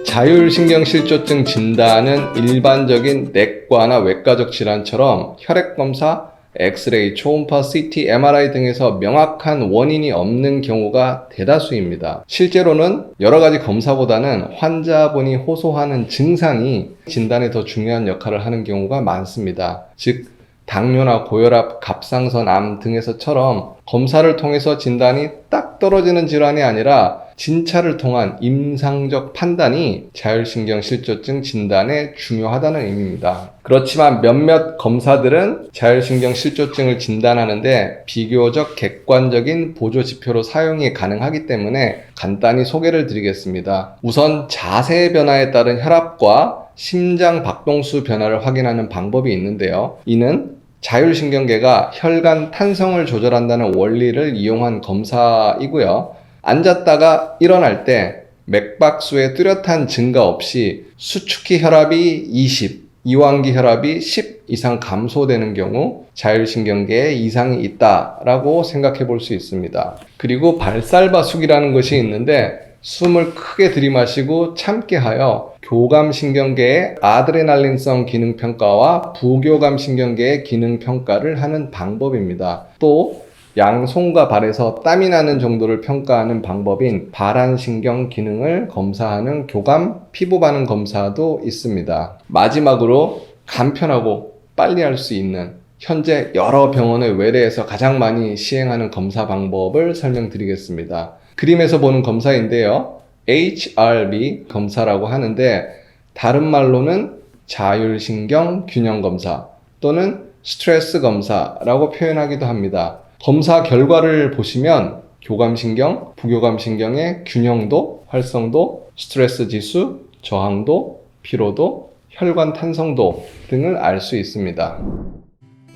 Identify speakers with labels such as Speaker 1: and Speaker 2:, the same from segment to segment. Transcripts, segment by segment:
Speaker 1: 자율신경실조증 진단은 일반적인 내과나 외과적 질환처럼 혈액검사, 엑스레이, 초음파, CT, MRI 등에서 명확한 원인이 없는 경우가 대다수입니다. 실제로는 여러 가지 검사보다는 환자분이 호소하는 증상이 진단에 더 중요한 역할을 하는 경우가 많습니다. 즉, 당뇨나 고혈압, 갑상선, 암 등에서처럼 검사를 통해서 진단이 딱 떨어지는 질환이 아니라 진찰을 통한 임상적 판단이 자율신경실조증 진단에 중요하다는 의미입니다. 그렇지만 몇몇 검사들은 자율신경실조증을 진단하는데 비교적 객관적인 보조지표로 사용이 가능하기 때문에 간단히 소개를 드리겠습니다. 우선 자세 변화에 따른 혈압과 심장 박동수 변화를 확인하는 방법이 있는데요. 이는 자율신경계가 혈관 탄성을 조절한다는 원리를 이용한 검사이고요. 앉았다가 일어날 때 맥박수의 뚜렷한 증가 없이 수축기 혈압이 20, 이완기 혈압이 10 이상 감소되는 경우 자율신경계에 이상이 있다라고 생각해 볼 수 있습니다. 그리고 발살바숙이라는 것이 있는데 숨을 크게 들이마시고 참게 하여 교감신경계의 아드레날린성 기능평가와 부교감신경계의 기능평가를 하는 방법입니다. 또 양손과 발에서 땀이 나는 정도를 평가하는 방법인 발안신경 기능을 검사하는 교감 피부 반응 검사도 있습니다. 마지막으로 간편하고 빨리 할 수 있는 현재 여러 병원의 외래에서 가장 많이 시행하는 검사 방법을 설명드리겠습니다. 그림에서 보는 검사인데요. HRB 검사라고 하는데 다른 말로는 자율신경 균형 검사 또는 스트레스 검사라고 표현하기도 합니다. 검사 결과를 보시면 교감신경, 부교감신경의 균형도, 활성도, 스트레스 지수, 저항도, 피로도, 혈관 탄성도 등을 알 수 있습니다.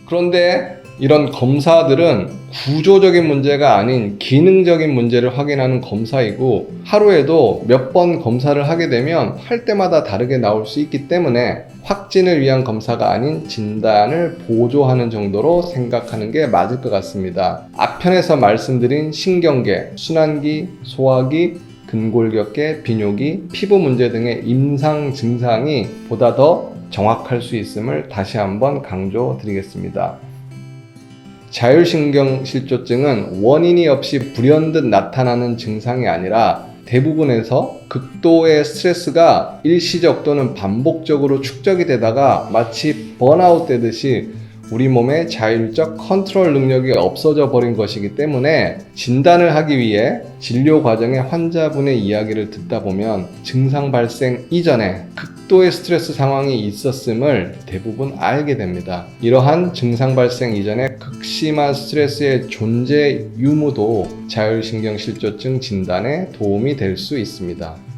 Speaker 1: 그런데 이런 검사들은 구조적인 문제가 아닌 기능적인 문제를 확인하는 검사이고 하루에도 몇 번 검사를 하게 되면 할 때마다 다르게 나올 수 있기 때문에 확진을 위한 검사가 아닌 진단을 보조하는 정도로 생각하는 게 맞을 것 같습니다. 앞편에서 말씀드린 신경계, 순환기, 소화기, 근골격계, 비뇨기, 피부 문제 등의 임상 증상이 보다 더 정확할 수 있음을 다시 한번 강조드리겠습니다. 자율신경실조증은 원인이 없이 불현듯 나타나는 증상이 아니라 대부분에서 극도의 스트레스가 일시적 또는 반복적으로 축적이 되다가 마치 번아웃 되듯이 우리 몸의 자율적 컨트롤 능력이 없어져 버린 것이기 때문에 진단을 하기 위해 진료 과정에 환자분의 이야기를 듣다 보면 증상 발생 이전에 극도의 스트레스 상황이 있었음을 대부분 알게 됩니다. 이러한 증상 발생 이전에 극심한 스트레스의 존재 유무도 자율신경실조증 진단에 도움이 될 수 있습니다.